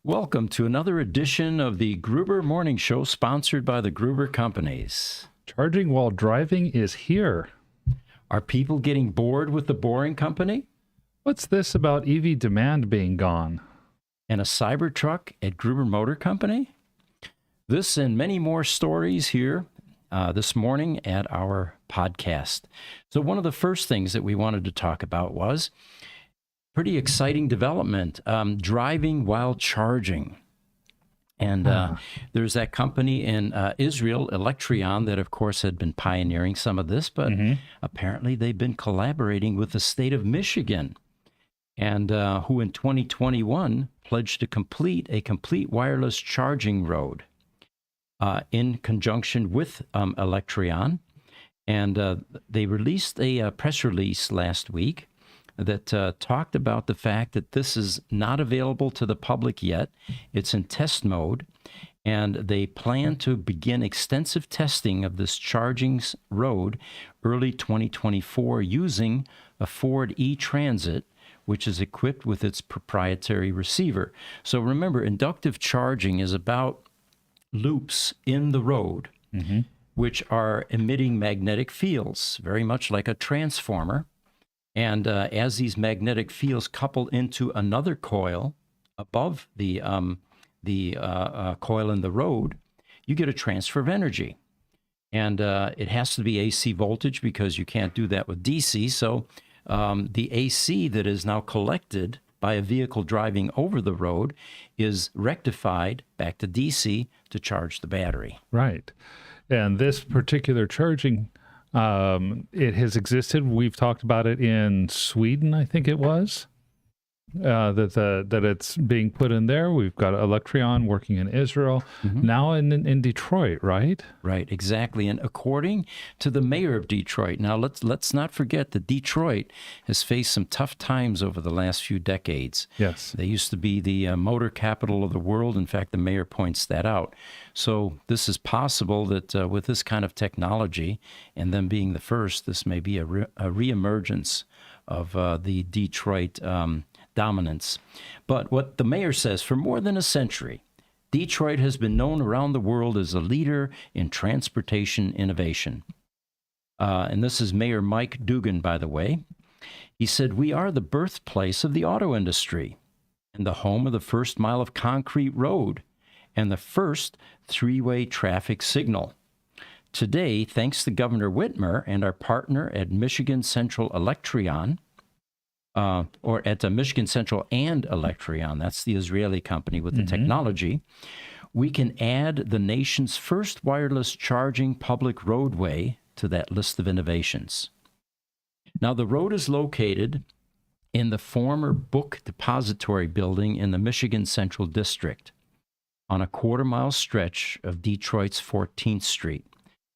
Welcome to another edition of the Gruber Morning Show, sponsored by the Gruber Companies. Charging while driving is here. Are people getting bored with the boring company? What's this about EV demand being gone? And a Cybertruck at Gruber Motor Company? This and many more stories here this morning at our podcast. So one of the first things that we wanted to talk about was pretty exciting development, driving while charging. And there's that company in Israel, Electreon, that of course had been pioneering some of this, but apparently they've been collaborating with the state of Michigan, and who in 2021 pledged to complete a complete wireless charging road in conjunction with Electreon. And they released a press release last week that talked about the fact that this is not available to the public yet. It's in test mode, and they plan to begin extensive testing of this charging road early 2024 using a Ford E-Transit, which is equipped with its proprietary receiver. So remember, inductive charging is about loops in the road, which are emitting magnetic fields, very much like a transformer. And as these magnetic fields couple into another coil above the coil in the road, you get a transfer of energy. And it has to be AC voltage because you can't do that with DC. So the AC that is now collected by a vehicle driving over the road is rectified back to DC to charge the battery. Right. And this particular charging, it has existed. We've talked about it in Sweden, I think it was, that it's being put in there. We've got Electreon working in Israel, now in Detroit, right? Right, exactly. And according to the mayor of Detroit, now let's not forget that Detroit has faced some tough times over the last few decades. Yes. They used to be the motor capital of the world. In fact, the mayor points that out. So this is possible that with this kind of technology and them being the first, this may be a reemergence of the Detroit dominance. But what the mayor says, for more than a century, Detroit has been known around the world as a leader in transportation innovation. And this is Mayor Mike Dugan, by the way. He said, "We are the birthplace of the auto industry and the home of the first mile of concrete road and the first three-way traffic signal. Today, thanks to Governor Whitmer and our partner at Michigan Central Electreon, or at Michigan Central and Electreon, that's the Israeli company with the technology, we can add the nation's first wireless charging public roadway to that list of innovations." Now, the road is located in the former Book Depository building in the Michigan Central District on a quarter-mile stretch of Detroit's 14th Street.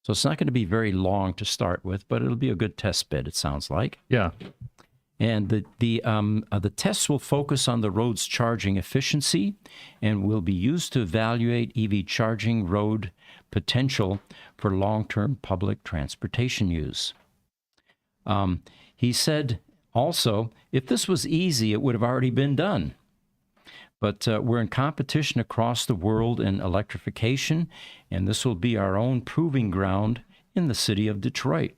So it's not going to be very long to start with, but it'll be a good test bed, it sounds like. Yeah. And the tests will focus on the road's charging efficiency and will be used to evaluate EV charging road potential for long-term public transportation use. He said also, if this was easy, it would have already been done. But we're in competition across the world in electrification, and this will be our own proving ground in the city of Detroit.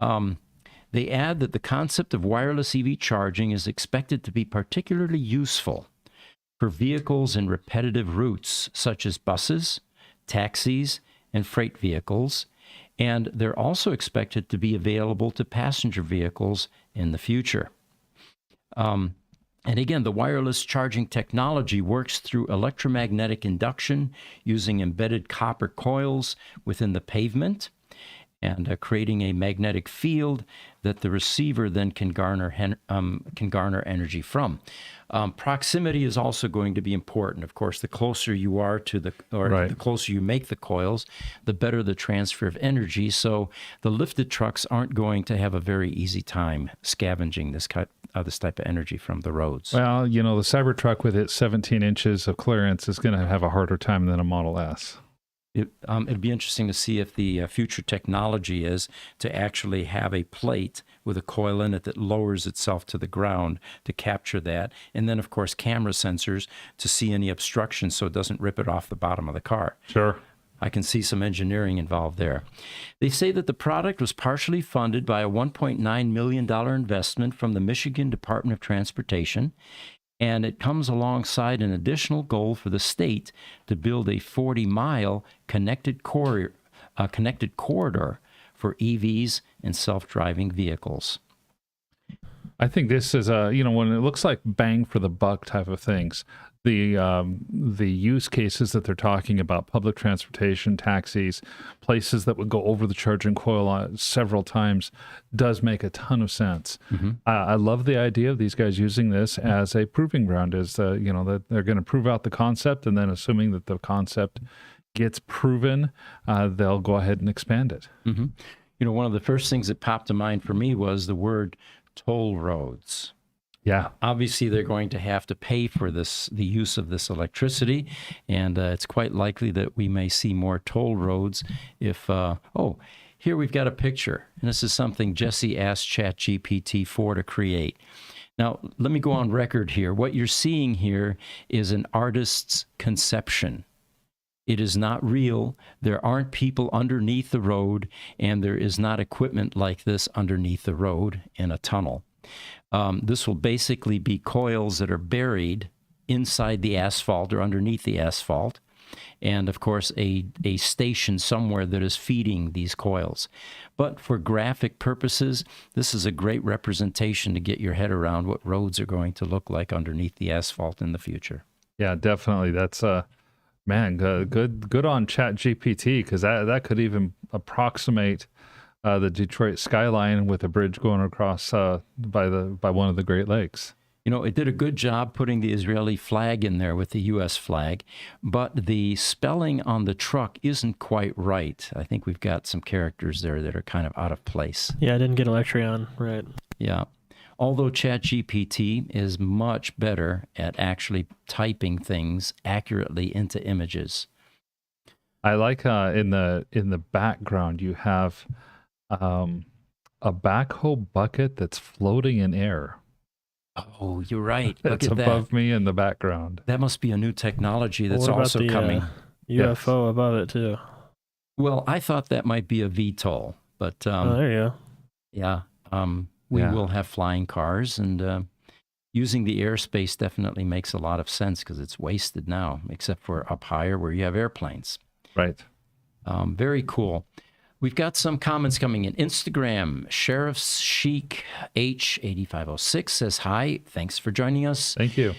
They add that the concept of wireless EV charging is expected to be particularly useful for vehicles in repetitive routes, such as buses, taxis, and freight vehicles, and they're also expected to be available to passenger vehicles in the future. And again, the wireless charging technology works through electromagnetic induction using embedded copper coils within the pavement and creating a magnetic field that the receiver then can garner energy from. Proximity is also going to be important. Of course, the closer you are to the closer you make the coils, the better the transfer of energy. So the lifted trucks aren't going to have a very easy time scavenging this type of energy from the roads. Well, you know, the Cybertruck with its 17 inches of clearance is going to have a harder time than a Model S. It'd be interesting to see if the future technology is to actually have a plate with a coil in it that lowers itself to the ground to capture that. And then, of course, camera sensors to see any obstruction so it doesn't rip it off the bottom of the car. Sure. I can see some engineering involved there. They say that the product was partially funded by a $1.9 million investment from the Michigan Department of Transportation, and it comes alongside an additional goal for the state to build a 40-mile connected corridor for EVs and self-driving vehicles. I think this is when it looks like bang for the buck type of things, the use cases that they're talking about, public transportation, taxis, places that would go over the charging coil several times, does make a ton of sense. I love the idea of these guys using this as a proving ground, that they're going to prove out the concept, and then assuming that the concept gets proven, they'll go ahead and expand it. One of the first things that popped to mind for me was the word toll roads. Yeah. Obviously, they're going to have to pay for the use of this electricity, and it's quite likely that we may see more toll roads if, here we've got a picture, and this is something Jesse asked ChatGPT-4 to create. Now, let me go on record here. What you're seeing here is an artist's conception. It is not real. There aren't people underneath the road, and there is not equipment like this underneath the road in a tunnel. This will basically be coils that are buried inside the asphalt or underneath the asphalt, and of course a station somewhere that is feeding these coils. But for graphic purposes, this is a great representation to get your head around what roads are going to look like underneath the asphalt in the future. Yeah, definitely. That's man, good on ChatGPT, because that could even approximate the Detroit skyline with a bridge going across by one of the Great Lakes. It did a good job putting the Israeli flag in there with the U.S. flag, but the spelling on the truck isn't quite right. I think we've got some characters there that are kind of out of place. Yeah, I didn't get Electreon right. Yeah. Although ChatGPT is much better at actually typing things accurately into images. I like in the background you have a backhoe bucket that's floating in air. Oh, you're right. Look It's at above that. me in the background. That must be a new technology that's What about also the, coming. UFO above it too? Well, I thought that might be a VTOL, but There you go. yeah, we will have flying cars, and using the airspace definitely makes a lot of sense because it's wasted now, except for up higher where you have airplanes. Right. Very cool. We've got some comments coming in. Instagram, Sheriff's Chic H8506 says, hi, thanks for joining us. Thank you.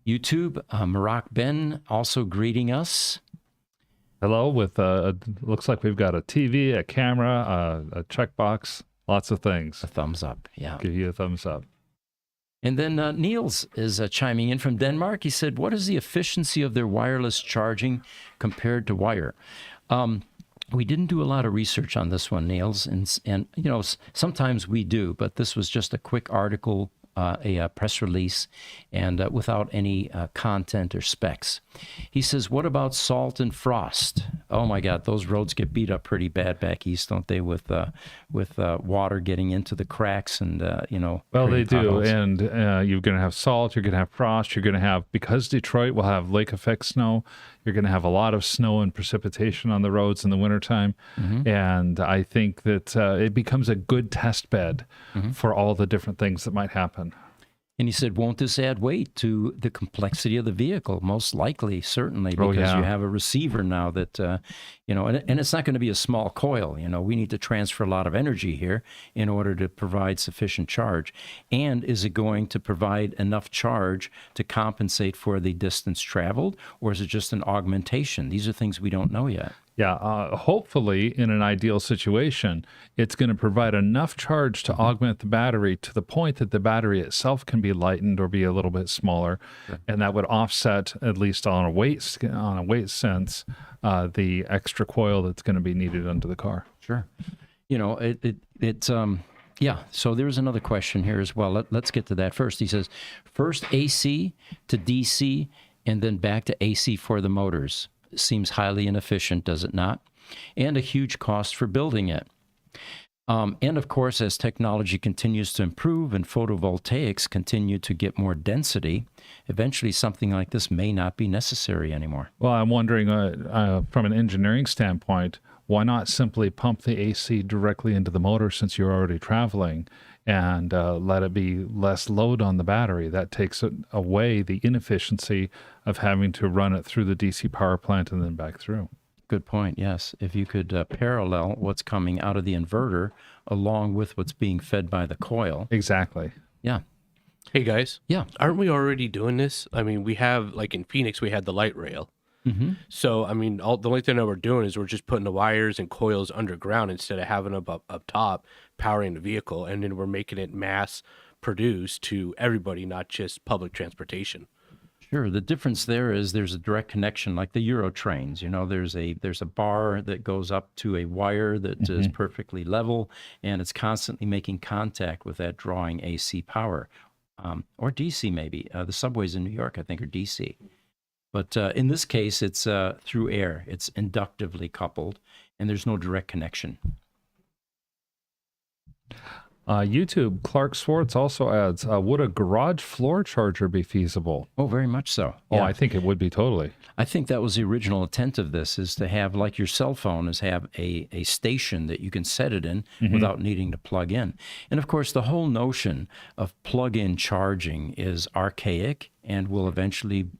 YouTube, Marak Ben also greeting us. Hello, with looks like we've got a TV, a camera, a checkbox, lots of things. A thumbs up, yeah. Give you a thumbs up. And then Niels is chiming in from Denmark. He said, what is the efficiency of their wireless charging compared to wire? We didn't do a lot of research on this one, Niels, and sometimes we do, but this was just a quick article, a press release, and without any content or specs. He says, what about salt and frost? Oh my God, those roads get beat up pretty bad back east, don't they, with water getting into the cracks and, Well, they do, potholes. and you're going to have salt, you're going to have frost, you're going to have, because Detroit will have lake effect snow, you're going to have a lot of snow and precipitation on the roads in the wintertime. And I think that it becomes a good test bed for all the different things that might happen. And he said, won't this add weight to the complexity of the vehicle? Most likely, certainly, because you have a receiver now that, and it's not going to be a small coil. We need to transfer a lot of energy here in order to provide sufficient charge. And is it going to provide enough charge to compensate for the distance traveled, or is it just an augmentation? These are things we don't know yet. Yeah, hopefully in an ideal situation, it's going to provide enough charge to augment the battery to the point that the battery itself can be lightened or be a little bit smaller, and that would offset, at least on a weight sense, the extra coil that's going to be needed under the car. Sure. So there's another question here as well. Let's get to that first. He says, first AC to DC and then back to AC for the motors. Seems highly inefficient, does it not? And a huge cost for building it. And of course, as technology continues to improve and photovoltaics continue to get more density, eventually something like this may not be necessary anymore. Well, I'm wondering from an engineering standpoint, why not simply pump the AC directly into the motor since you're already traveling and let it be less load on the battery? That takes away the inefficiency of having to run it through the DC power plant and then back through. Good point, yes. If you could parallel what's coming out of the inverter along with what's being fed by the coil. Exactly. Yeah. Hey guys. Yeah. Aren't we already doing this? I mean, we have, like in Phoenix, we had the light rail. Mm-hmm. So, I mean, the only thing that we're doing is we're just putting the wires and coils underground instead of having them up top powering the vehicle. And then we're making it mass produced to everybody, not just public transportation. Sure. The difference there is there's a direct connection, like the Euro trains. You know, there's a bar that goes up to a wire that is perfectly level, and it's constantly making contact with that drawing AC power, or DC maybe. The subways in New York, I think, are DC. But in this case, it's through air. It's inductively coupled, and there's no direct connection. YouTube, Clark Swartz also adds, would a garage floor charger be feasible? Oh, very much so. Oh, I think it would be totally. I think that was the original intent of this, is to have, like your cell phone, is have a station that you can set it in without needing to plug in. And of course, the whole notion of plug-in charging is archaic and will eventually,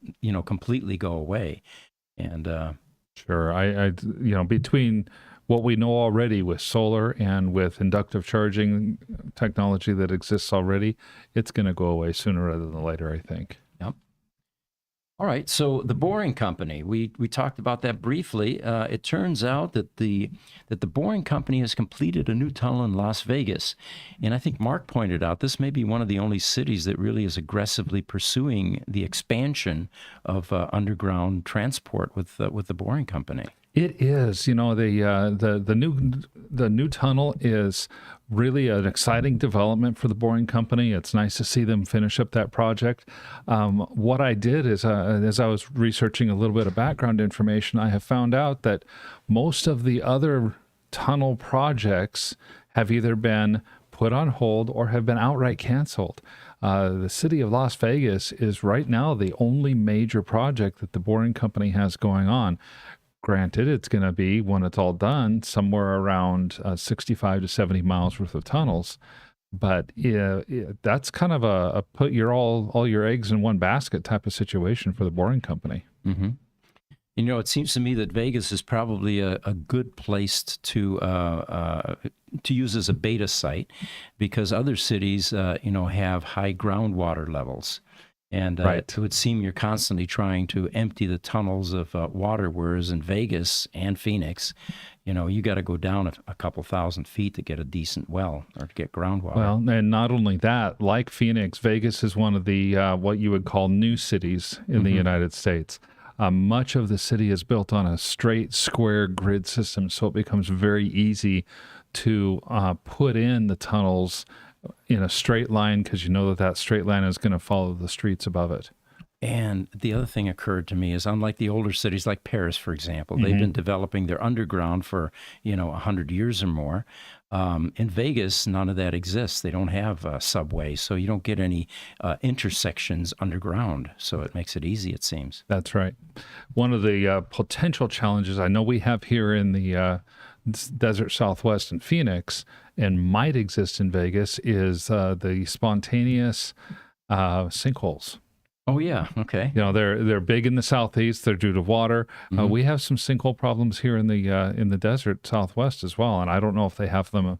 completely go away. And sure, I between what we know already with solar and with inductive charging technology that exists already, it's going to go away sooner rather than later, I think. Yep. All right. So the Boring Company, we talked about that briefly. It turns out that the Boring Company has completed a new tunnel in Las Vegas, and I think Mark pointed out this may be one of the only cities that really is aggressively pursuing the expansion of underground transport with the Boring Company. It is, the new tunnel is really an exciting development for the Boring Company. It's nice to see them finish up that project. What I did is, as I was researching a little bit of background information, I have found out that most of the other tunnel projects have either been put on hold or have been outright canceled. The city of Las Vegas is right now the only major project that the Boring Company has going on. Granted, it's going to be, when it's all done, somewhere around 65 to 70 miles worth of tunnels. But that's kind of a put all your eggs in one basket type of situation for the Boring Company. Mm-hmm. It seems to me that Vegas is probably a good place to use as a beta site, because other cities, have high groundwater levels. And right. It would seem you're constantly trying to empty the tunnels of water, whereas in Vegas and Phoenix, you got to go down a couple thousand feet to get a decent well or to get groundwater. Well, and not only that, like Phoenix, Vegas is one of the what you would call new cities in the United States. Much of the city is built on a straight, square grid system, so it becomes very easy to put in the tunnels in a straight line, because that straight line is going to follow the streets above it. And the other thing occurred to me is, unlike the older cities like Paris, for example, they've been developing their underground for 100 years or more. In Vegas, none of that exists. They don't have subways, so you don't get any intersections underground. So it makes it easy, it seems. That's right. One of the potential challenges I know we have here in the desert Southwest in Phoenix, and might exist in Vegas, is the spontaneous sinkholes. Oh yeah, okay. They're big in the Southeast. They're due to water. We have some sinkhole problems here in the desert Southwest as well, and I don't know if they have them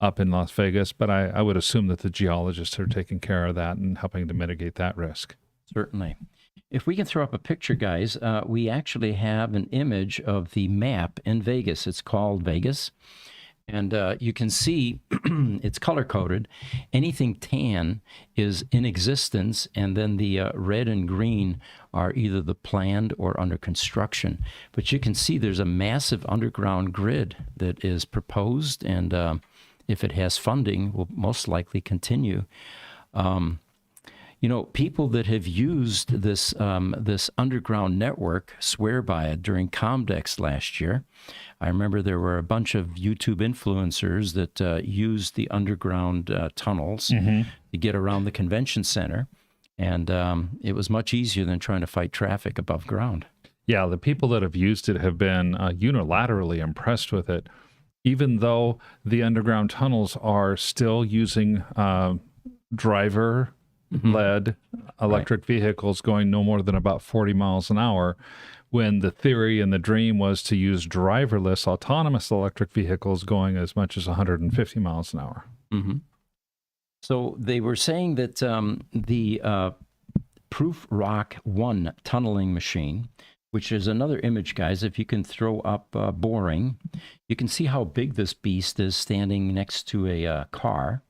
up in Las Vegas, but I would assume that the geologists are taking care of that and helping to mitigate that risk. Certainly. If we can throw up a picture, guys, we actually have an image of the map in Vegas. It's called Vegas. And you can see it's color-coded. Anything tan is in existence, and then the red and green are either the planned or under construction. But you can see there's a massive underground grid that is proposed, and if it has funding, will most likely continue. You know, people that have used this underground network swear by it during Comdex last year. I remember there were a bunch of YouTube influencers that used the underground tunnels to get around the convention center, and it was much easier than trying to fight traffic above ground. Yeah, the people that have used it have been unilaterally impressed with it, even though the underground tunnels are still using driver-led electric vehicles going no more than about 40 miles an hour, when the theory and the dream was to use driverless autonomous electric vehicles going as much as 150 miles an hour. So they were saying that the Proof Rock 1 tunneling machine, which is another image, guys, if you can throw up boring, you can see how big this beast is standing next to a car.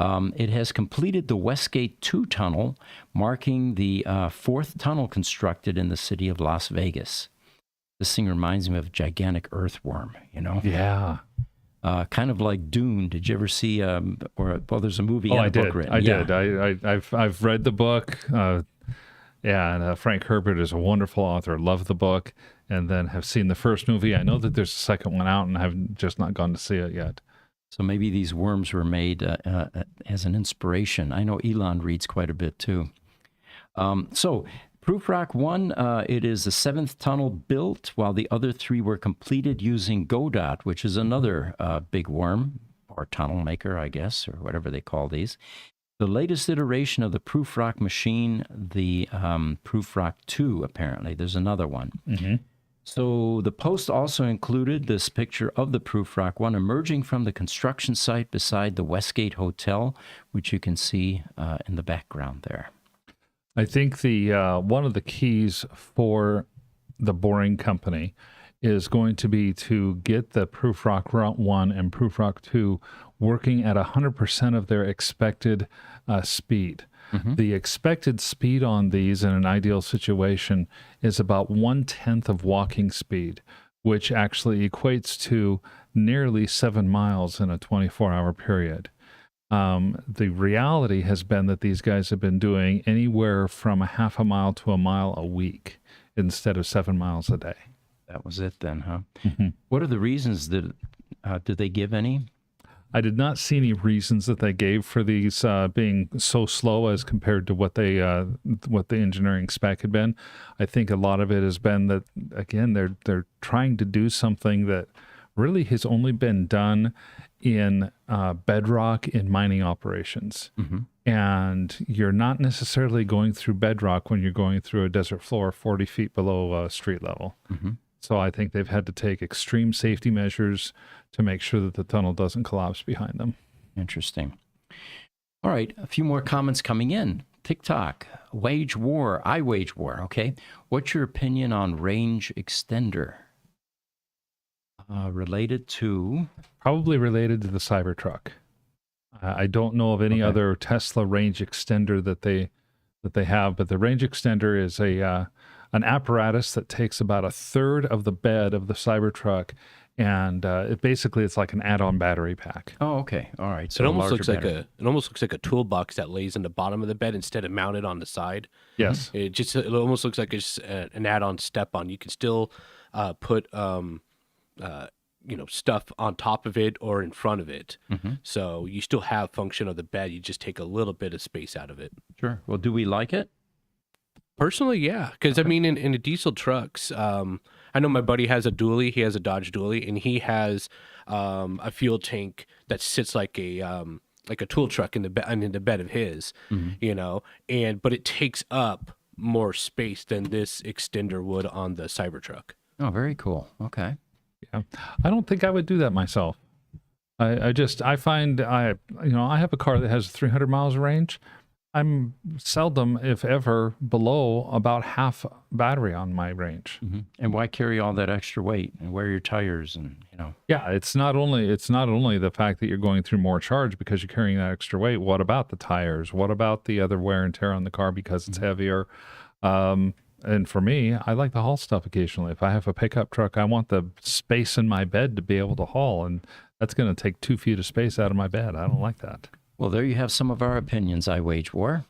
It has completed the Westgate 2 tunnel, marking the fourth tunnel constructed in the city of Las Vegas. This thing reminds me of a gigantic earthworm, you know? Yeah. Kind of like Dune. Did you ever see, there's a movie and I a book did. written. I did. I've read the book. And Frank Herbert is a wonderful author. Love the book, and then have seen the first movie. I know that there's a second one out, and have just not gone to see it yet. So maybe these worms were made as an inspiration. I know Elon reads quite a bit too. So Proof Rock 1, it is the seventh tunnel built, while the other three were completed using Godot, which is another big worm, or tunnel maker, I guess, or whatever they call these. The latest iteration of the Proof Rock machine, the Proof Rock 2, apparently. There's another one. So the post also included this picture of the Proof Rock 1 emerging from the construction site beside the Westgate Hotel, which you can see in the background there. I think the one of the keys for the Boring Company is going to be to get the Proof Rock 1 and Proof Rock 2 working at 100% of their expected speed. The expected speed on these in an ideal situation is about 1/10 of walking speed, which actually equates to nearly 7 miles in a 24-hour period. The reality has been that these guys have been doing anywhere from a half a mile to a mile a week instead of 7 miles a day. That was it then, huh? What are the reasons that, did they give any? I did not see any reasons that they gave for these being so slow as compared to what the engineering spec had been. I think a lot of it has been that, again, they're trying to do something that really has only been done in bedrock in mining operations. And you're not necessarily going through bedrock when you're going through a desert floor 40 feet below street level. So I think they've had to take extreme safety measures to make sure that the tunnel doesn't collapse behind them. Interesting. All right, a few more comments coming in. TikTok, wage war, I wage war, okay? What's your opinion on range extender? Related to? Probably related to the Cybertruck. I don't know of any other Tesla range extender that they have, but the range extender is an apparatus that takes about a third of the bed of the Cybertruck, and it's like an add-on battery pack. Oh, okay. All right. So it almost looks like a toolbox that lays in the bottom of the bed instead of mounted on the side. Yes. It almost looks like it's an add-on step-on. You can still put stuff on top of it or in front of it. So you still have function of the bed. You just take a little bit of space out of it. Sure. Well, do we like it? Personally, yeah. Because, I mean, in the diesel trucks, I know my buddy has a dually. He has a Dodge dually, and he has a fuel tank that sits like a tool truck in the bed of his, but it takes up more space than this extender would on the Cybertruck. Oh, very cool. Okay. Yeah. I don't think I would do that myself. I find I have a car that has 300 miles of range. I'm seldom, if ever, below about half battery on my range. And why carry all that extra weight and wear your tires Yeah, it's not only the fact that you're going through more charge because you're carrying that extra weight. What about the tires? What about the other wear and tear on the car because it's heavier? And for me, I like to haul stuff occasionally. If I have a pickup truck, I want the space in my bed to be able to haul, and that's going to take 2 feet of space out of my bed. I don't like that. Well, there you have some of our opinions, I wage war.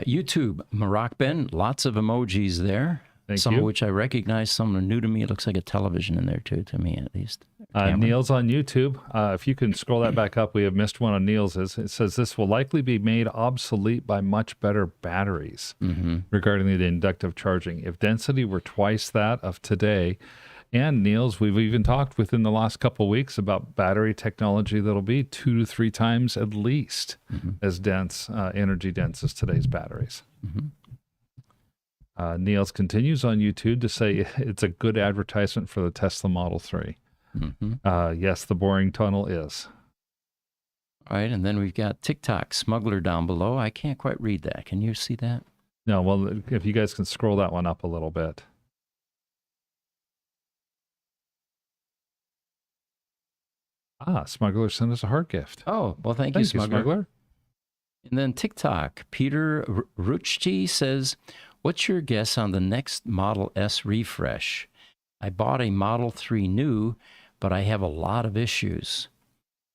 YouTube, Marak Ben, lots of emojis there. Thank some you. of which I recognize, some are new to me. It looks like a television in there too, to me at least. Camera. Neil's on YouTube. If you can scroll that back up, we have missed one on Neil's. It says this will likely be made obsolete by much better batteries regarding the inductive charging. If density were twice that of today, and Neil's, we've even talked within the last couple of weeks about battery technology that'll be 2 to 3 times at least as dense, energy dense as today's batteries. Niels continues on YouTube to say it's a good advertisement for the Tesla Model 3. Yes, the boring tunnel is. All right, and then we've got TikTok Smuggler down below. I can't quite read that. Can you see that? No, well, if you guys can scroll that one up a little bit. Smuggler sent us a heart gift. Oh, well, thank you, Smuggler. And then TikTok, Peter Ruchti says, what's your guess on the next Model S refresh? I bought a Model 3 new, but I have a lot of issues.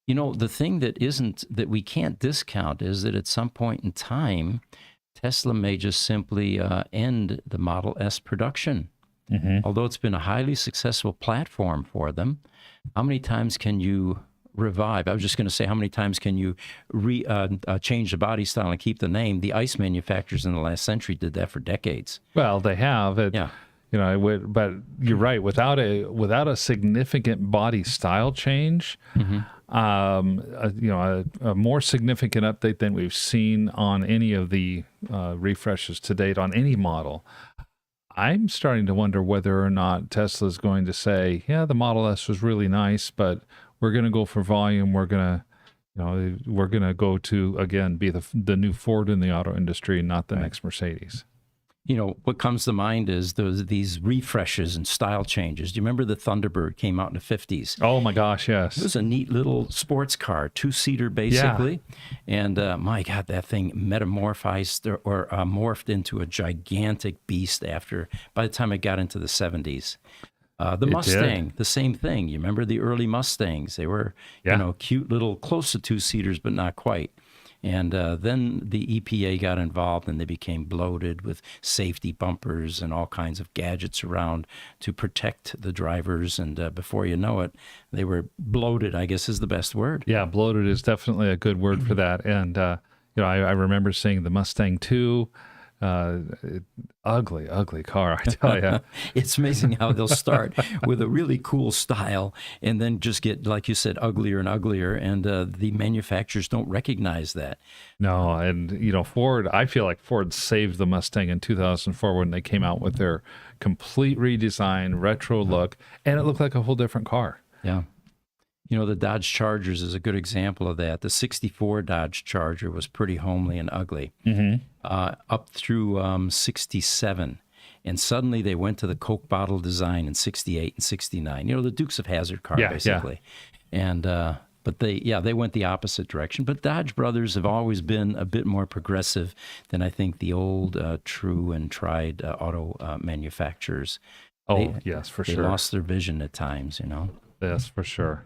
You know, the thing that we can't discount is that at some point in time, Tesla may just simply end the Model S production. Although it's been a highly successful platform for them, how many times can you revive? I was just going to say, how many times can you change the body style and keep the name? The ICE manufacturers in the last century did that for decades. Well, they have. Yeah. You know, but you're right. Without a significant body style change, a more significant update than we've seen on any of the refreshes to date on any model, I'm starting to wonder whether or not Tesla is going to say, yeah, the Model S was really nice, but we're going to go for volume. We're going to go to, again, be the new Ford in the auto industry, not the next Mercedes. You know, what comes to mind is these refreshes and style changes. Do you remember the Thunderbird came out in the 50s? Oh, my gosh, yes. It was a neat little sports car, 2-seater basically. Yeah. And my God, that thing metamorphized or morphed into a gigantic beast by the time it got into the 70s. The Mustang, the same thing. You remember the early Mustangs? They were, cute little, close to 2-seaters, but not quite. And then the EPA got involved and they became bloated with safety bumpers and all kinds of gadgets around to protect the drivers. And before you know it, they were bloated, I guess is the best word. Yeah, bloated is definitely a good word for that. And, I remember seeing the Mustang 2. Ugly car, I tell you. It's amazing how they'll start with a really cool style and then just get, like you said, uglier and uglier. And the manufacturers don't recognize that. No, and Ford. I feel like Ford saved the Mustang in 2004 when they came out with their complete redesign, retro look, and it looked like a whole different car. Yeah. You know, the Dodge Chargers is a good example of that. The 64 Dodge Charger was pretty homely and ugly up through 67. And suddenly they went to the Coke bottle design in 68 and 69. You know, the Dukes of Hazzard car, basically. Yeah. And but they went the opposite direction. But Dodge brothers have always been a bit more progressive than I think the old true and tried auto manufacturers. Yes, for they sure. They lost their vision at times, Yes, for sure.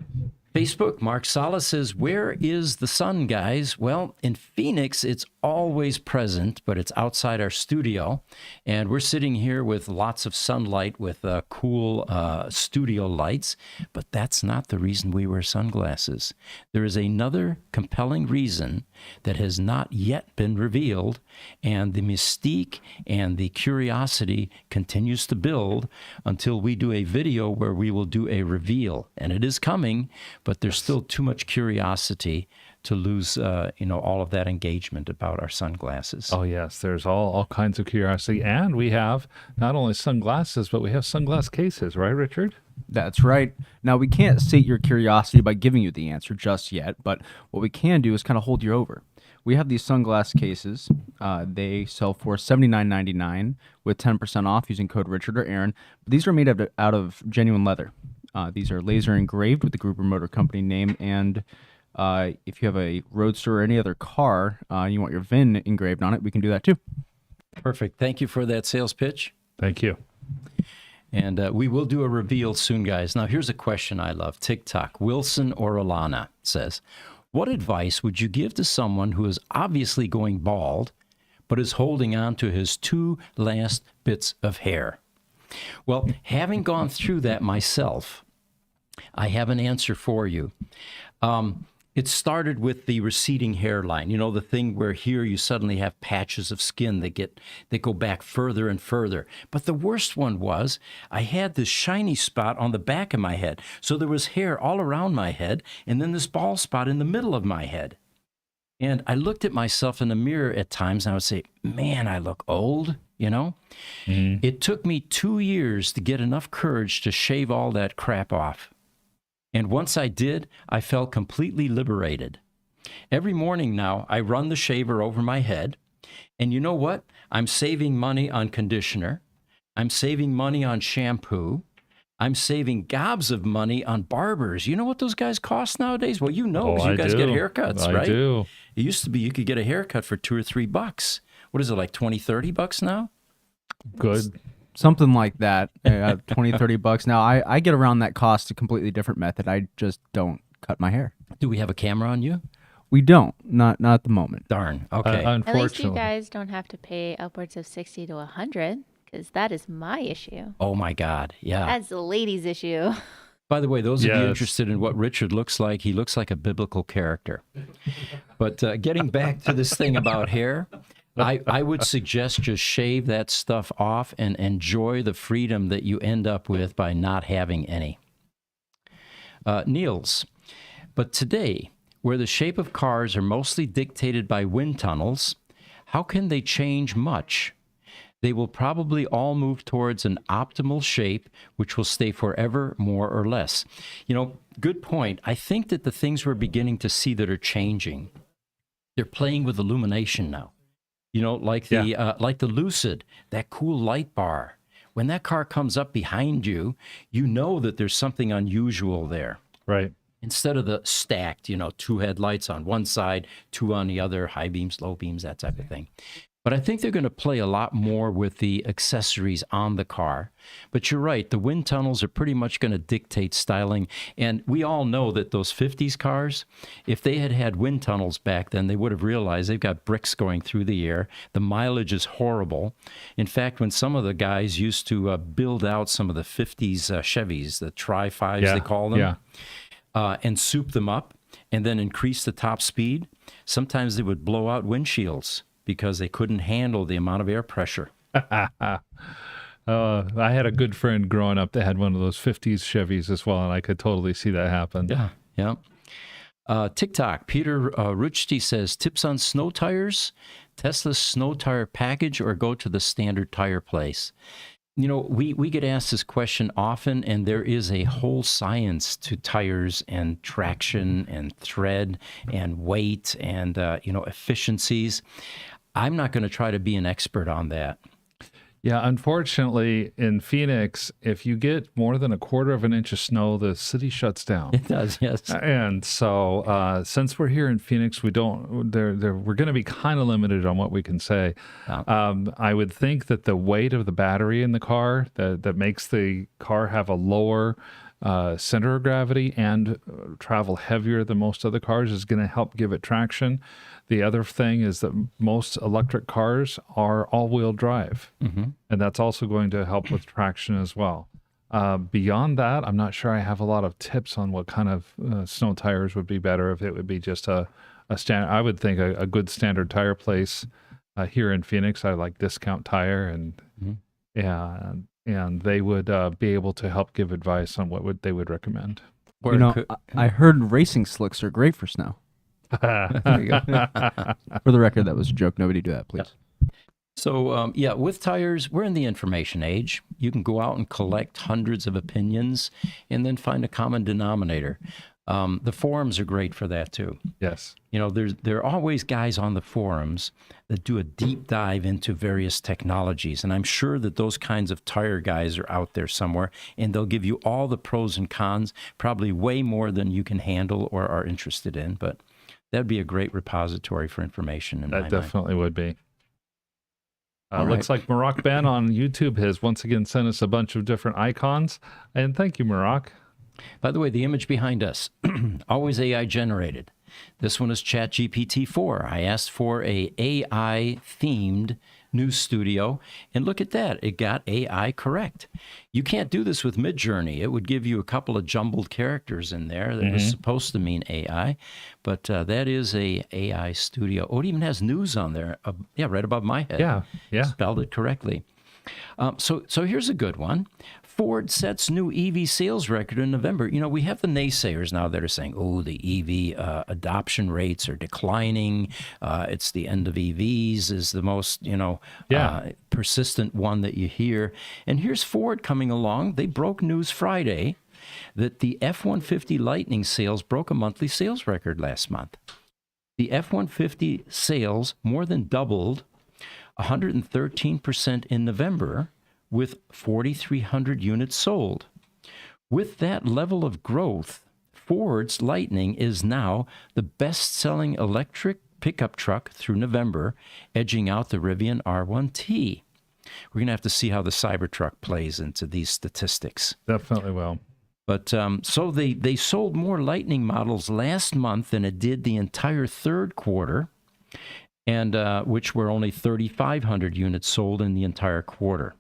Facebook, Mark Sala says, where is the sun, guys? Well, in Phoenix, it's always present, but it's outside our studio. And we're sitting here with lots of sunlight with cool studio lights. But that's not the reason we wear sunglasses. There is another compelling reason that has not yet been revealed. And the mystique and the curiosity continues to build until we do a video where we will do a reveal. And it is coming. But there's still too much curiosity to lose, all of that engagement about our sunglasses. Oh, yes. There's all kinds of curiosity. And we have not only sunglasses, but we have sunglass cases, right, Richard? That's right. Now, we can't sate your curiosity by giving you the answer just yet, but what we can do is kind of hold you over. We have these sunglass cases. They sell for $79.99 with 10% off using code Richard or Aaron. These are made out of genuine leather. These are laser engraved with the Gruber Motor Company name, and if you have a Roadster or any other car, you want your VIN engraved on it, we can do that too. Perfect. Thank you for that sales pitch. Thank you. And we will do a reveal soon, guys. Now, here's a question I love. TikTok, Wilson or Alana says, what advice would you give to someone who is obviously going bald, but is holding on to his 2 last bits of hair. Well, having gone through that myself, I have an answer for you. It started with the receding hairline. You know, the thing where here you suddenly have patches of skin that go back further and further. But the worst one was I had this shiny spot on the back of my head. So there was hair all around my head and then this bald spot in the middle of my head. And I looked at myself in the mirror at times and I would say, man, I look old, you know? It took me 2 years to get enough courage to shave all that crap off. And once I did, I felt completely liberated. Every morning now, I run the shaver over my head. And you know what? I'm saving money on conditioner. I'm saving money on shampoo. I'm saving gobs of money on barbers. You know what those guys cost nowadays? Well, you know, 'cause you guys get haircuts, right? I do. It used to be you could get a haircut for $2 or $3. What is it, like 20, $30 now? Good. Something like that, 20, $30. Now, I get around that cost a completely different method. I just don't cut my hair. Do we have a camera on you? We don't, not at the moment. Darn. Okay. At least you Unfortunately. guys don't have to pay upwards of 60 to 100, because that is my issue. Oh, my God. Yeah. That's the ladies' issue. By the way, those of you Yes. interested in what Richard looks like, he looks like a biblical character. But getting back to this thing about hair, I would suggest just shave that stuff off and enjoy the freedom that you end up with by not having any. Niels, but today, where the shape of cars are mostly dictated by wind tunnels, how can they change much? They will probably all move towards an optimal shape, which will stay forever, more or less. You know, good point. I think that the things we're beginning to see that are changing, they're playing with illumination now. You know, like the Lucid, that cool light bar. When that car comes up behind you, you know that there's something unusual there. Right. Instead of the stacked, you know, 2 headlights on one side, 2 on the other, high beams, low beams, that type of thing. But I think they're going to play a lot more with the accessories on the car. But you're right, the wind tunnels are pretty much going to dictate styling. And we all know that those 50s cars, if they had had wind tunnels back then, they would have realized they've got bricks going through the air. The mileage is horrible. In fact, when some of the guys used to build out some of the 50s Chevys, the Tri-5s they call them, and soup them up and then increase the top speed, sometimes they would blow out windshields because they couldn't handle the amount of air pressure. I had a good friend growing up that had one of those 50s Chevys as well, and I could totally see that happen. Yeah. TikTok, Peter Ruchti says, tips on snow tires, Tesla's snow tire package, or go to the standard tire place. You know, we get asked this question often, and there is a whole science to tires and traction and thread and weight and, efficiencies. I'm not going to try to be an expert on that. Yeah, unfortunately, in Phoenix, if you get more than 1/4 of an inch of snow, the city shuts down. It does, yes. And so, since we're here in Phoenix, we're going to be kind of limited on what we can say. I would think that the weight of the battery in the car that makes the car have a lower center of gravity and travel heavier than most other cars is going to help give it traction. The other thing is that most electric cars are all-wheel drive, and that's also going to help with traction as well. Beyond that, I'm not sure I have a lot of tips on what kind of snow tires would be better. If it would be just a standard, I would think a good standard tire place here in Phoenix. I like Discount Tire, and they would be able to help give advice on what they would recommend. I heard racing slicks are great for snow. There you go. For the record, that was a joke. Nobody do that, please. So, with tires, we're in the information age. You can go out and collect hundreds of opinions and then find a common denominator. The forums are great for that, too. Yes. You know, there are always guys on the forums that do a deep dive into various technologies, and I'm sure that those kinds of tire guys are out there somewhere, and they'll give you all the pros and cons, probably way more than you can handle or are interested in, but that'd be a great repository for information in my mind. That definitely would be. All looks like Maroc Ben on YouTube has once again sent us a bunch of different icons, and thank you, Maroc. By the way, the image behind us, always AI generated. This one is ChatGPT 4. I asked for a AI themed news studio, and look at that. It got AI correct. You can't do this with Midjourney. It would give you a couple of jumbled characters in there that was supposed to mean AI, but that is a AI studio. Oh, it even has news on there. Right above my head. Yeah. Spelled it correctly. So here's a good one. Ford sets new EV sales record in November. You know, we have the naysayers now that are saying, oh, the EV adoption rates are declining. It's the end of EVs is the most, persistent one that you hear. And here's Ford coming along. They broke news Friday that the F-150 Lightning sales broke a monthly sales record last month. The F-150 sales more than doubled 113% in November, with 4,300 units sold. With that level of growth, Ford's Lightning is now the best-selling electric pickup truck through November, edging out the Rivian R1T. We're going to have to see how the Cybertruck plays into these statistics. Definitely will. But so they sold more Lightning models last month than it did the entire third quarter, and which were only 3,500 units sold in the entire quarter.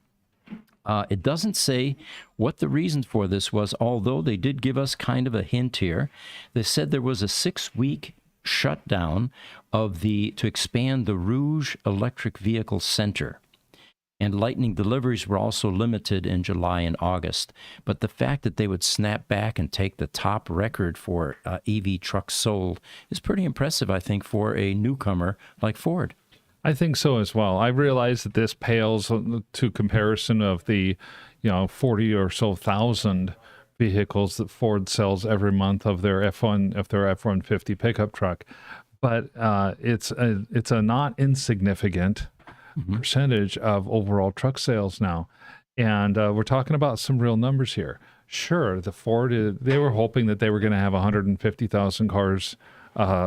It doesn't say what the reason for this was, although they did give us kind of a hint here. They said there was a 6-week shutdown to expand the Rouge Electric Vehicle Center. And Lightning deliveries were also limited in July and August. But the fact that they would snap back and take the top record for EV trucks sold is pretty impressive, I think, for a newcomer like Ford. I think so as well. I realize that this pales to comparison of the, 40 or so thousand vehicles that Ford sells every month of their F-150 pickup truck, but it's a not insignificant percentage of overall truck sales now, and we're talking about some real numbers here. Sure, they were hoping that they were going to have 150,000 cars.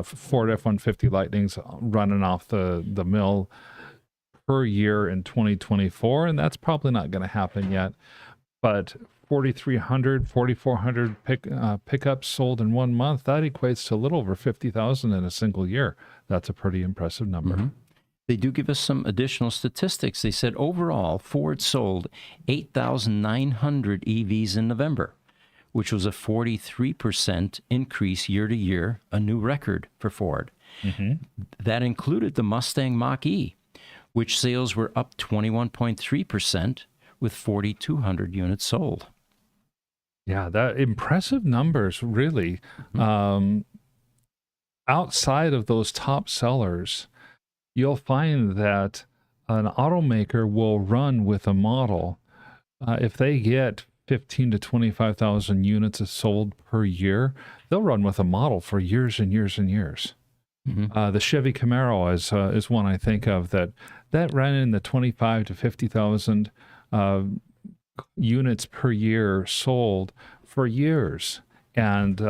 Ford F-150 Lightnings running off the mill per year in 2024, and that's probably not going to happen yet. But 4,300, 4,400 pickups sold in 1 month, that equates to a little over 50,000 in a single year. That's a pretty impressive number. They do give us some additional statistics. They said overall, Ford sold 8,900 EVs in November, which was a 43% increase year to year, a new record for Ford. That included the Mustang Mach-E, which sales were up 21.3% with 4,200 units sold. Yeah, that impressive numbers, really. Outside of those top sellers, you'll find that an automaker will run with a model if they get 15 to 25,000 units sold per year, they'll run with a model for years and years and years. The Chevy Camaro is one I think of that ran in the 25 to 50,000 units per year sold for years. And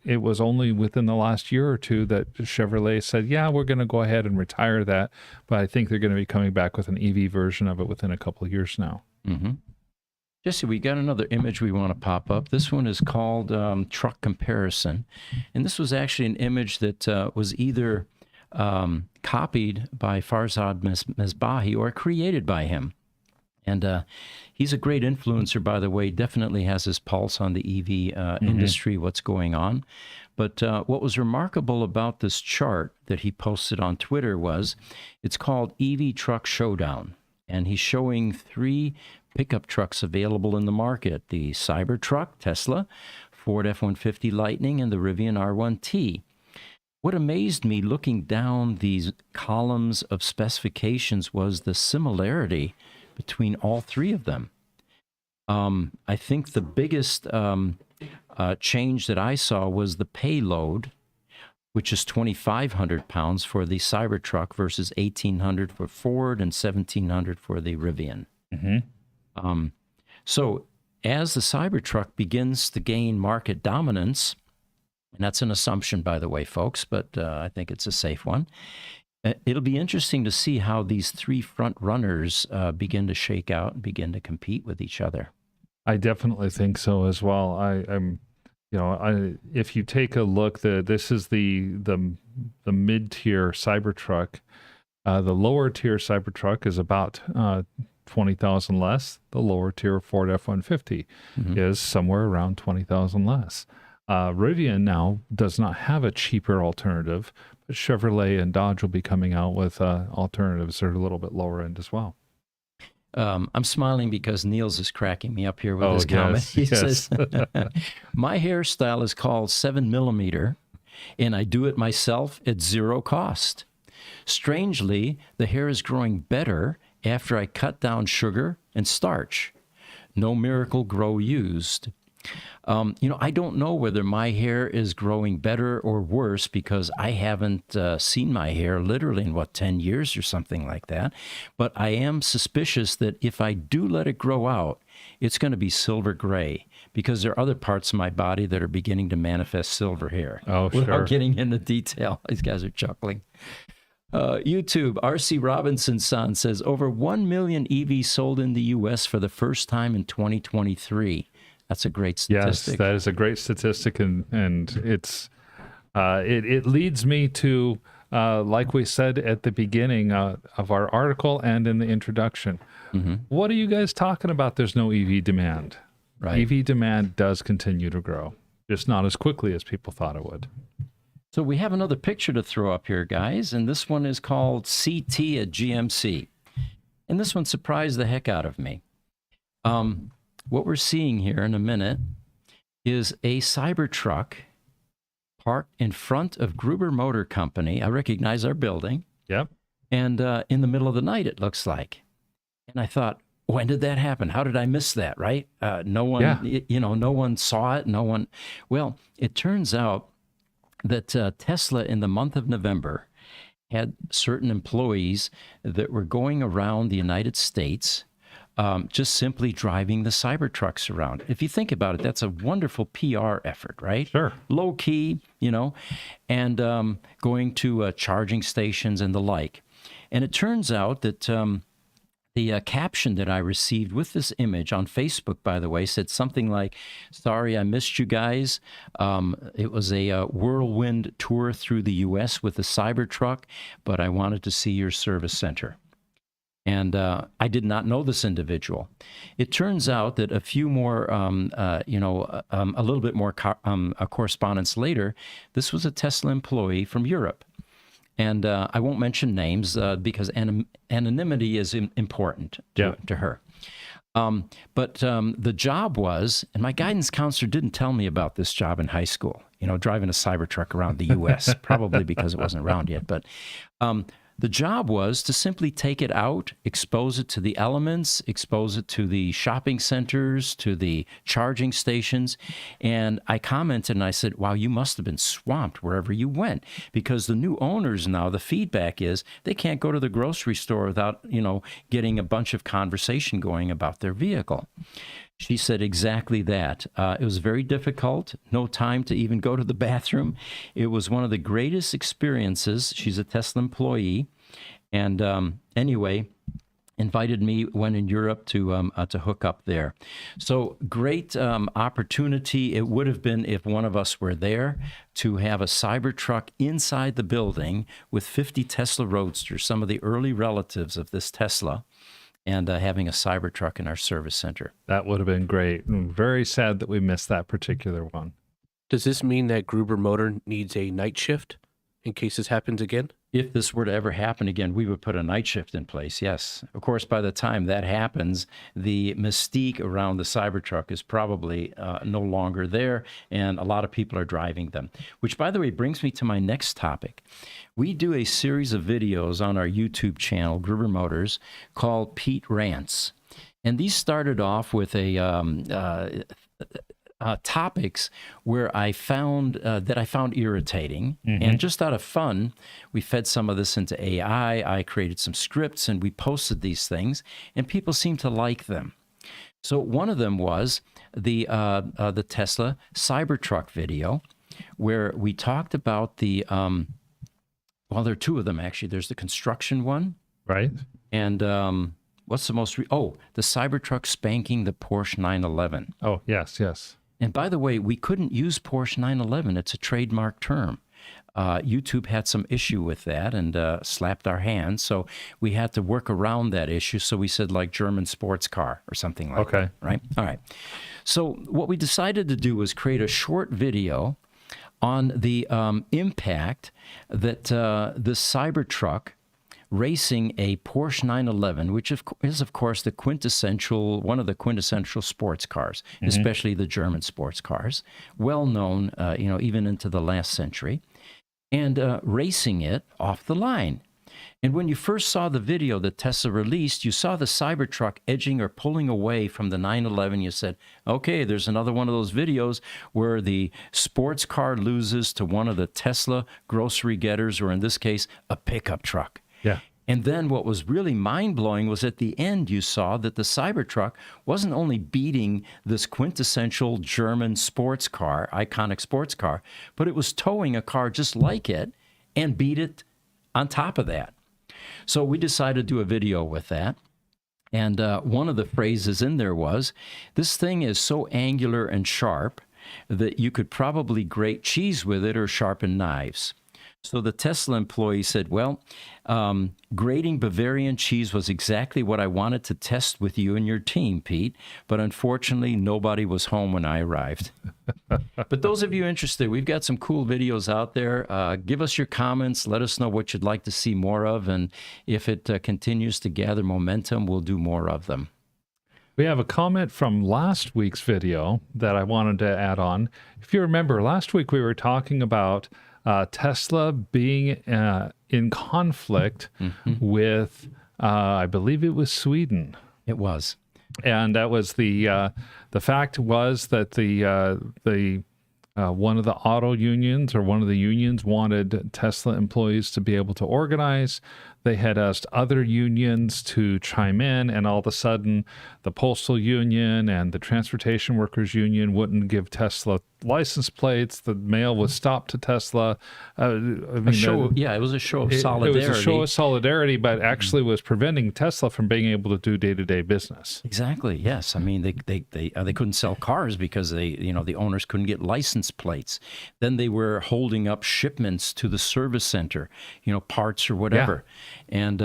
it was only within the last year or two that Chevrolet said, yeah, we're going to go ahead and retire that. But I think they're going to be coming back with an EV version of it within a couple of years now. Jesse, we got another image we want to pop up. This one is called Truck Comparison. And this was actually an image that was either copied by Farzad Mesbahi or created by him. And he's a great influencer, by the way, definitely has his pulse on the EV industry, what's going on. But what was remarkable about this chart that he posted on Twitter was it's called EV Truck Showdown. And he's showing 3 pickup trucks available in the market, the Cybertruck, Tesla, Ford F-150 Lightning, and the Rivian R1T. What amazed me looking down these columns of specifications was the similarity between all 3 of them. I think the biggest change that I saw was the payload, which is 2,500 pounds for the Cybertruck versus 1,800 for Ford and 1,700 for the Rivian. So as the Cybertruck begins to gain market dominance, and that's an assumption, by the way, folks, but I think it's a safe one, it'll be interesting to see how these 3 front runners begin to shake out and begin to compete with each other. I definitely think so as well. I'm if you take a look, this is the mid-tier Cybertruck. The lower tier Cybertruck is about 20,000 less. The lower tier Ford F-150 is somewhere around 20,000 less. Rivian now does not have a cheaper alternative, but Chevrolet and Dodge will be coming out with alternatives that are a little bit lower end as well. I'm smiling because Niels is cracking me up here with his comment. He says, my hairstyle is called 7mm, and I do it myself at zero cost. Strangely, the hair is growing better after I cut down sugar and starch. No Miracle Grow used. I don't know whether my hair is growing better or worse because I haven't seen my hair literally in 10 years or something like that. But I am suspicious that if I do let it grow out, it's going to be silver gray because there are other parts of my body that are beginning to manifest silver hair. Oh, sure. Without getting into detail. These guys are chuckling. YouTube, R.C. Robinson's son says over 1 million EVs sold in the U.S. for the first time in 2023. That's a great statistic. Yes, that is a great statistic, and it's it leads me to like we said at the beginning of our article and in the introduction. What are you guys talking about? There's no EV demand. Right. EV demand does continue to grow, just not as quickly as people thought it would. So we have another picture to throw up here, guys, and this one is called CT at GMC. And this one surprised the heck out of me. What we're seeing here in a minute is a Cybertruck parked in front of Gruber Motor Company. I recognize our building. Yep. And in the middle of the night, it looks like. And I thought, when did that happen? How did I miss that, right? No one, no one saw it. No one. Well, it turns out that Tesla in the month of November had certain employees that were going around the United States just simply driving the Cybertrucks around. If you think about it, that's a wonderful PR effort, right? Sure. Low key, and going to charging stations and the like. And it turns out that the caption that I received with this image on Facebook, by the way, said something like, sorry, I missed you guys. It was a whirlwind tour through the U.S. with the Cybertruck, but I wanted to see your service center. And I did not know this individual. It turns out that a few more, a little bit more correspondence later, this was a Tesla employee from Europe. And I won't mention names because anonymity is important to her. But the job was, and my guidance counselor didn't tell me about this job in high school, driving a Cybertruck around the U.S., probably because it wasn't around yet. But the job was to simply take it out, expose it to the elements, expose it to the shopping centers, to the charging stations. And I commented and I said, wow, you must have been swamped wherever you went, because the new owners now, the feedback is they can't go to the grocery store without, getting a bunch of conversation going about their vehicle. She said exactly that. It was very difficult, no time to even go to the bathroom. It was one of the greatest experiences. She's a Tesla employee. And anyway, invited me when in Europe to hook up there. So great opportunity. It would have been, if one of us were there, to have a Cybertruck inside the building with 50 Tesla Roadsters, some of the early relatives of this Tesla, and having a Cybertruck in our service center. That would have been great. Very sad that we missed that particular one. Does this mean that Gruber Motor needs a night shift in case this happens again? If this were to ever happen again, we would put a night shift in place, yes. Of course, by the time that happens, the mystique around the Cybertruck is probably no longer there, and a lot of people are driving them. Which, by the way, brings me to my next topic. We do a series of videos on our YouTube channel, Gruber Motors, called Pete Rants. And these started off with topics where I found irritating, and just out of fun, we fed some of this into AI. I created some scripts and we posted these things, and people seemed to like them. So one of them was the Tesla Cybertruck video, where we talked about the well, there are two of them actually. There's the construction one, right? And what's the most? The Cybertruck spanking the Porsche 911. Oh yes. And by the way, we couldn't use Porsche 911. It's a trademark term. YouTube had some issue with that and slapped our hands. So we had to work around that issue. So we said like German sports car or something like that, right? All right. So what we decided to do was create a short video on the impact that the Cybertruck racing a Porsche 911, which is of course one of the quintessential sports cars, especially the German sports cars, well known, even into the last century, and racing it off the line. And when you first saw the video that Tesla released, you saw the Cybertruck edging or pulling away from the 911. You said, okay, there's another one of those videos where the sports car loses to one of the Tesla grocery getters, or in this case, a pickup truck. Yeah. And then what was really mind-blowing was at the end you saw that the Cybertruck wasn't only beating this quintessential German sports car, iconic sports car, but it was towing a car just like it and beat it on top of that. So we decided to do a video with that. And one of the phrases in there was, this thing is so angular and sharp that you could probably grate cheese with it or sharpen knives. So the Tesla employee said, well, grating Bavarian cheese was exactly what I wanted to test with you and your team, Pete. But unfortunately, nobody was home when I arrived. But those of you interested, we've got some cool videos out there. Give us your comments. Let us know what you'd like to see more of. And if it continues to gather momentum, we'll do more of them. We have a comment from last week's video that I wanted to add on. If you remember, last week we were talking about Tesla being in conflict with, I believe it was Sweden. It was. And that was the fact was that the one of the auto unions or one of the unions wanted Tesla employees to be able to organize. They had asked other unions to chime in, and all of a sudden the postal union and the transportation workers union wouldn't give Tesla license plates. The mail was stopped to Tesla. It was a show of solidarity. It was a show of solidarity, but actually was preventing Tesla from being able to do day-to-day business. Exactly. Yes. I mean, they couldn't sell cars because the owners couldn't get license plates. Then they were holding up shipments to the service center, parts or whatever. Yeah. And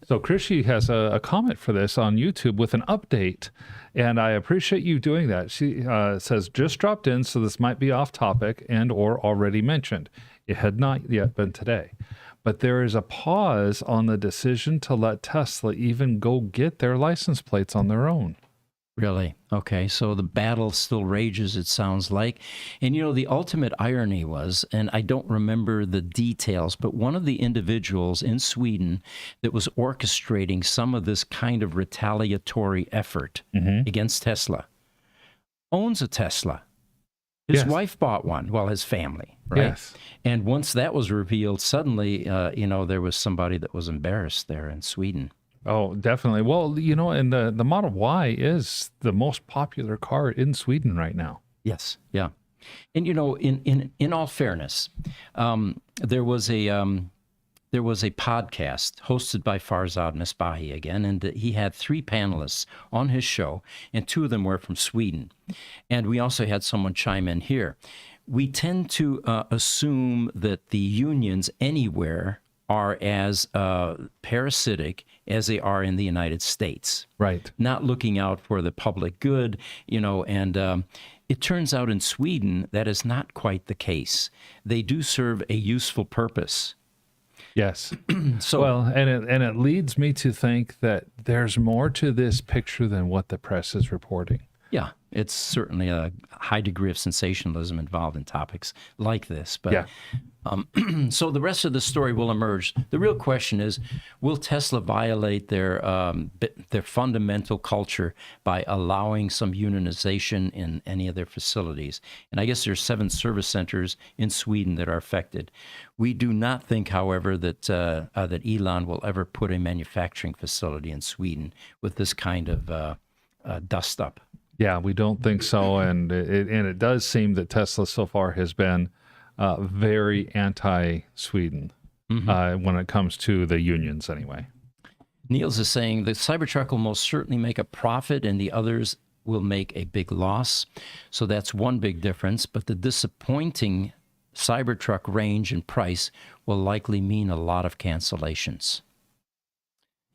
so Krishy has a comment for this on YouTube with an update, and I appreciate you doing that. She says, just dropped in, so this might be off topic and or already mentioned. It had not yet been today. But there is a pause on the decision to let Tesla even go get their license plates on their own. Really? Okay, so the battle still rages, it sounds like. And the ultimate irony was, and I don't remember the details, but one of the individuals in Sweden that was orchestrating some of this kind of retaliatory effort against Tesla owns a Tesla. His wife bought one, his family, right? Yes. And once that was revealed, suddenly, there was somebody that was embarrassed there in Sweden. Oh, definitely. Well, and the Model Y is the most popular car in Sweden right now. Yes, yeah. And in all fairness, there was a podcast hosted by Farzad Misbahi again, and he had 3 panelists on his show, and 2 of them were from Sweden. And we also had someone chime in here. We tend to assume that the unions anywhere are as parasitic as they are in the United States. Right. Not looking out for the public good, and it turns out in Sweden that is not quite the case. They do serve a useful purpose. Yes. So, and it leads me to think that there's more to this picture than what the press is reporting. yeah, it's certainly a high degree of sensationalism involved in topics like this. But so the rest of the story will emerge. The real question is, will Tesla violate their fundamental culture by allowing some unionization in any of their facilities? And I guess there's 7 service centers in Sweden that are affected. We do not think, however, that Elon will ever put a manufacturing facility in Sweden with this kind of dust up. Yeah, we don't think so, and it does seem that Tesla so far has been very anti-Sweden when it comes to the unions, anyway. Niels is saying the Cybertruck will most certainly make a profit, and the others will make a big loss. So that's one big difference. But the disappointing Cybertruck range and price will likely mean a lot of cancellations.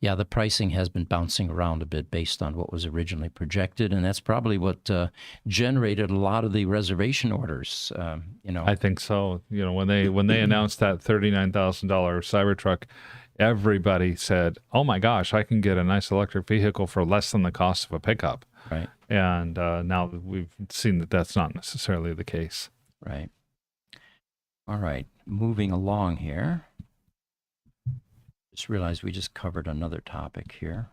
Yeah, the pricing has been bouncing around a bit based on what was originally projected, and that's probably what generated a lot of the reservation orders. I think so. When they announced that $39,000 Cybertruck, everybody said, "Oh my gosh, I can get a nice electric vehicle for less than the cost of a pickup." Right. And now we've seen that that's not necessarily the case. Right. All right, moving along here. Just realized we just covered another topic here.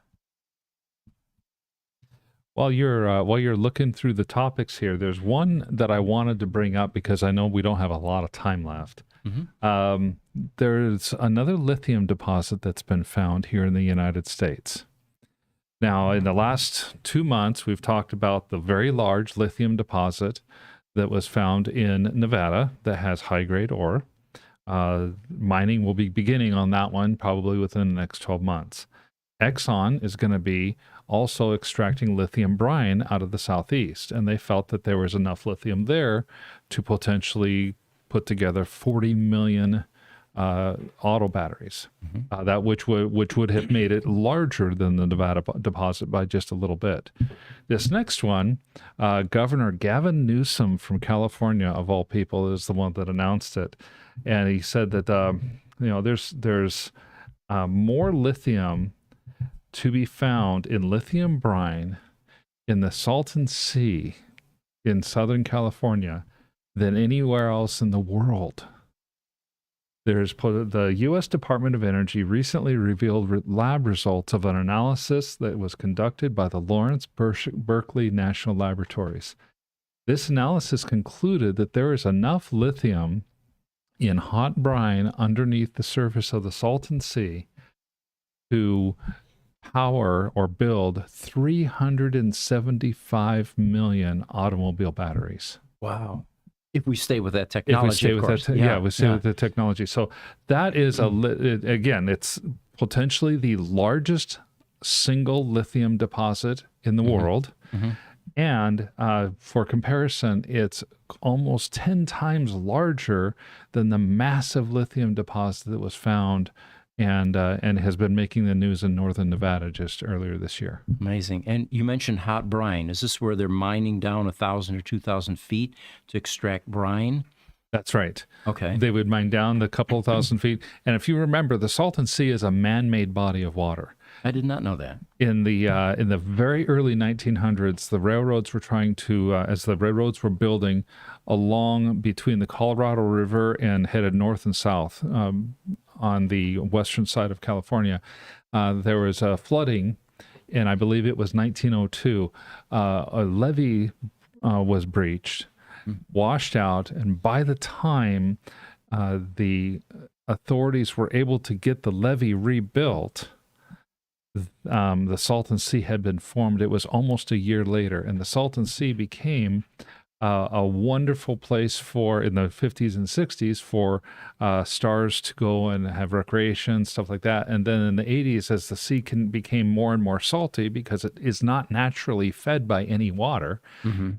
While you're looking through the topics here, there's one that I wanted to bring up because I know we don't have a lot of time left. Mm-hmm. There's another lithium deposit that's been found here in the United States. Now, in the last 2 months, we've talked about the very large lithium deposit that was found in Nevada that has high-grade ore. Mining will be beginning on that one probably within the next 12 months. Exxon is going to be also extracting lithium brine out of the southeast, and they felt that there was enough lithium there to potentially put together 40 million auto batteries, that which would have made it larger than the Nevada deposit by just a little bit. This next one, Governor Gavin Newsom from California, of all people, is the one that announced it, and he said that there's more lithium to be found in lithium brine in the Sultan Sea in Southern California than anywhere else in the world. The U.S. Department of Energy recently revealed lab results of an analysis that was conducted by the Lawrence Berkeley National Laboratories. This analysis concluded that there is enough lithium in hot brine underneath the surface of the Salton Sea to power or build 375 million automobile batteries. Wow. If we stay with that technology, with the technology. So that is again, it's potentially the largest single lithium deposit in the world. Mm-hmm. And for comparison, it's almost 10 times larger than the massive lithium deposit that was found and has been making the news in northern Nevada just earlier this year. Amazing. And you mentioned hot brine. Is this where they're mining down 1,000 or 2,000 feet to extract brine? That's right. Okay. They would mine down the couple thousand feet. And if you remember, the Salton Sea is a man-made body of water. I did not know that. In the very early 1900s, the railroads were trying to, as the railroads were building along between the Colorado River and headed north and south on the western side of California, there was a flooding, and I believe it was 1902. A levee was breached, washed out, and by the time the authorities were able to get the levee rebuilt, the Salton Sea had been formed. It was almost a year later, and the Salton Sea became a wonderful place in the 50s and 60s for stars to go and have recreation, stuff like that. And then in the 80s, as the sea became more and more salty because it is not naturally fed by any water,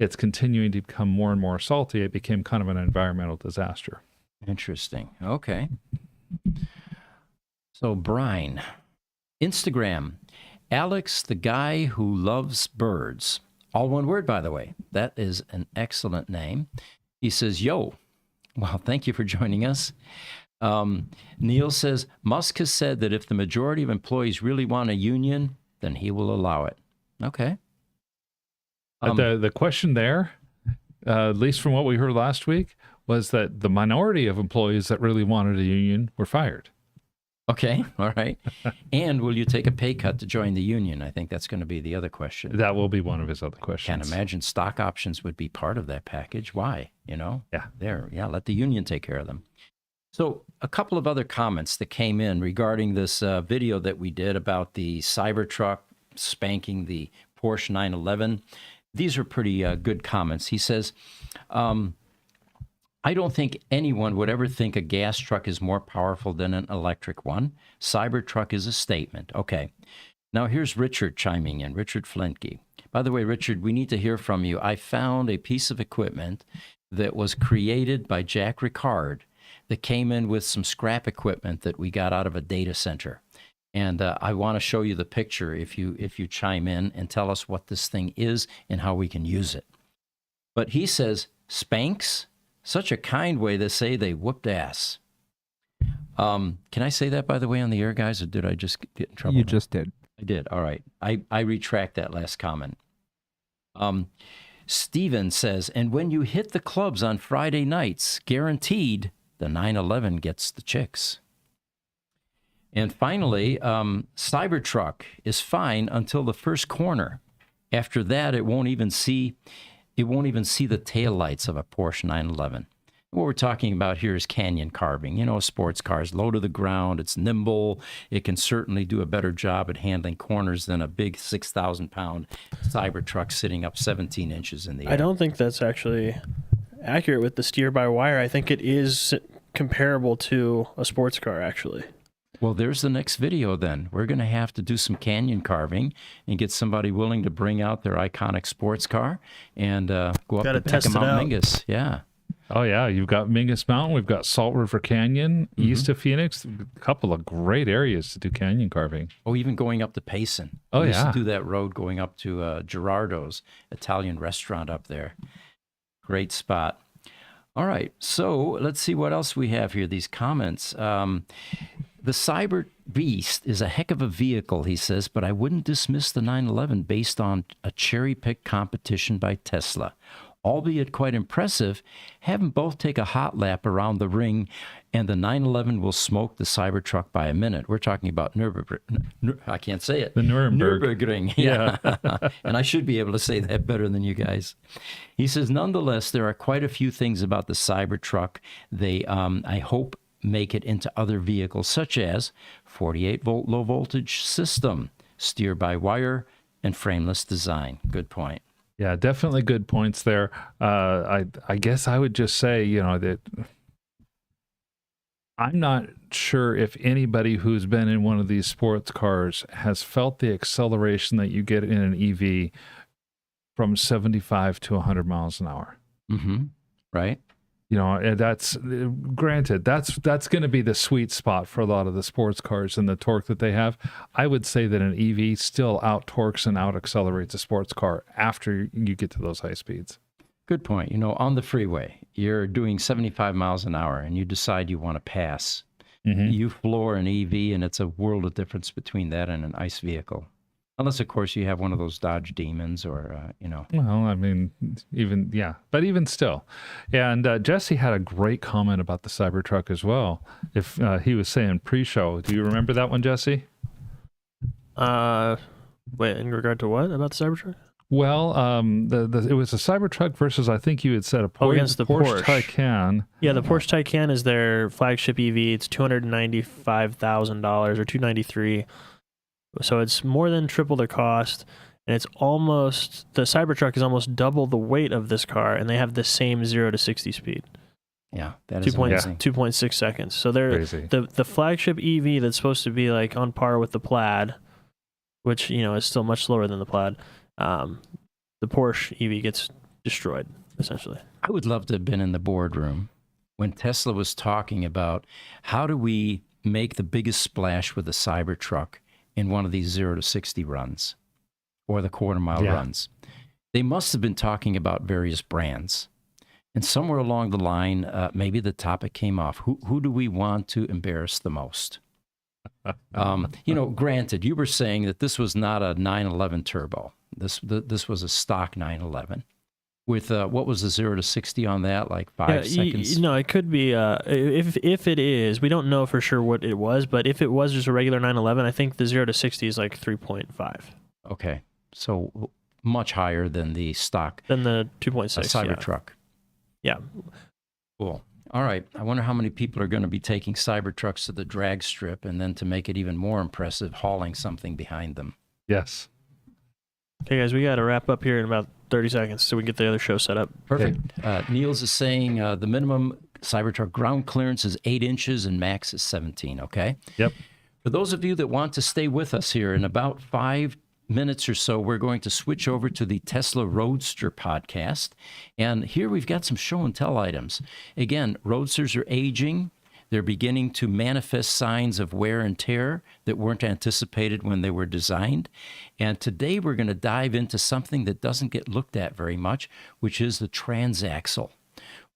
it's continuing to become more and more salty. It became kind of an environmental disaster. Interesting. Okay. So brine. Instagram, Alex, the guy who loves birds. All one word, by the way. That is an excellent name. He says, yo. Well, thank you for joining us. Neil says, Musk has said that if the majority of employees really want a union, then he will allow it. Okay. The question there, at least from what we heard last week, was that the minority of employees that really wanted a union were fired. Okay, all right. And will you take a pay cut to join the union? I think that's going to be the other question. That will be one of his other questions. Can't imagine stock options would be part of that package. Why? Yeah. Let the union take care of them. So a couple of other comments that came in regarding this video that we did about the Cybertruck spanking the Porsche 911. These are pretty good comments. He says, I don't think anyone would ever think a gas truck is more powerful than an electric one. Cybertruck is a statement. Okay. Now here's Richard chiming in, Richard Flintke. By the way, Richard, we need to hear from you. I found a piece of equipment that was created by Jack Ricard that came in with some scrap equipment that we got out of a data center. And I want to show you the picture if you chime in and tell us what this thing is and how we can use it. But he says, spanks? Such a kind way to say they whooped ass. Can I say that, by the way, on the air, guys, or did I just get in trouble? You just did. I did. All right. I retract that last comment. Steven says, and when you hit the clubs on Friday nights, guaranteed the 911 gets the chicks. And finally, Cybertruck is fine until the first corner. After that, it won't even see the taillights of a Porsche 911. What we're talking about here is canyon carving. You know, sports cars, low to the ground. It's nimble. It can certainly do a better job at handling corners than a big 6,000-pound Cybertruck sitting up 17 inches in the air. I don't think that's actually accurate with the steer-by-wire. I think it is comparable to a sports car, actually. Well, there's the next video then. We're going to have to do some canyon carving and get somebody willing to bring out their iconic sports car and go up Gotta the back test of it Mount out. Mingus. Yeah. Oh, yeah. You've got Mingus Mountain. We've got Salt River Canyon, east of Phoenix. A couple of great areas to do canyon carving. Oh, even going up to Payson. Oh, We used yeah. to do that road going up to Gerardo's Italian restaurant up there. Great spot. All right. So let's see what else we have here. These comments. The Cyber Beast is a heck of a vehicle, he says, but I wouldn't dismiss the 911 based on a cherry-picked competition by Tesla. Albeit quite impressive, have them both take a hot lap around the ring, and the 911 will smoke the Cybertruck by a minute. We're talking about I can't say it. The Nuremberg. Nürburgring. Yeah. And I should be able to say that better than you guys. He says, nonetheless, there are quite a few things about the Cybertruck they, I hope, make it into other vehicles, such as 48-volt low-voltage system, steer-by-wire, and frameless design. Good point. Yeah, definitely good points there. I guess I would just say, you know, that I'm not sure if anybody who's been in one of these sports cars has felt the acceleration that you get in an EV from 75 to 100 miles an hour. Mm-hmm. Right? You know, and that's granted, that's going to be the sweet spot for a lot of the sports cars and the torque that they have. I would say that an EV still out torques and out accelerates a sports car after you get to those high speeds. Good point. You know, on the freeway, you're doing 75 miles an hour and you decide you want to pass. Mm-hmm. You floor an EV, and it's a world of difference between that and an ICE vehicle. Unless, of course, you have one of those Dodge Demons or, you know. Well, I mean, but even still. And Jesse had a great comment about the Cybertruck as well. If he was saying pre-show, do you remember that one, Jesse? Wait, in regard to what about the Cybertruck? Well, it was a Cybertruck versus, I think you had said, against the Porsche. Taycan. Yeah, the Porsche Taycan is their flagship EV. It's $295,000 or $293,000. So it's more than triple the cost, and the Cybertruck is almost double the weight of this car, and they have the same 0 to 60 speed. Yeah, that is amazing. 2.6 seconds. So they're Crazy. the flagship EV that's supposed to be like on par with the Plaid, which, you know, is still much slower than the Plaid. The Porsche EV gets destroyed, essentially. I would love to have been in the boardroom when Tesla was talking about how do we make the biggest splash with the Cybertruck in one of these 0 to 60 runs or the quarter-mile runs. They must have been talking about various brands. And somewhere along the line, maybe the topic came off. Who do we want to embarrass the most? You know, granted, you were saying that this was not a 911 turbo. This was a stock 911. With what was the 0 to 60 on that? Like 5 seconds? No, it could be. If it is, we don't know for sure what it was, but if it was just a regular 911, I think the 0 to 60 is like 3.5. Okay, so much higher than the stock Than the 2.6 Cybertruck. Yeah. Cool. All right. I wonder how many people are going to be taking Cybertrucks to the drag strip and then, to make it even more impressive, hauling something behind them. Yes. Okay, guys, we got to wrap up here in about 30 seconds so we can get the other show set up. Perfect. Niels is saying the minimum Cybertruck ground clearance is 8 inches and max is 17, okay? Yep. For those of you that want to stay with us here, in about 5 minutes or so, we're going to switch over to the Tesla Roadster podcast. And here we've got some show and tell items. Again, Roadsters are aging. They're beginning to manifest signs of wear and tear that weren't anticipated when they were designed. And today we're going to dive into something that doesn't get looked at very much, which is the transaxle.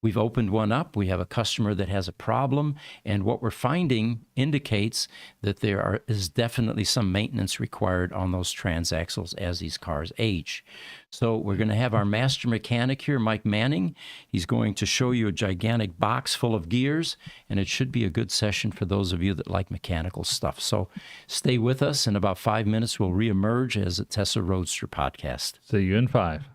We've opened one up. We have a customer that has a problem, and what we're finding indicates that there is definitely some maintenance required on those transaxles as these cars age. So we're going to have our master mechanic here, Mike Manning. He's going to show you a gigantic box full of gears, and it should be a good session for those of you that like mechanical stuff. So stay with us. In about 5 minutes, we'll reemerge as a Tesla Roadster podcast. See you in 5.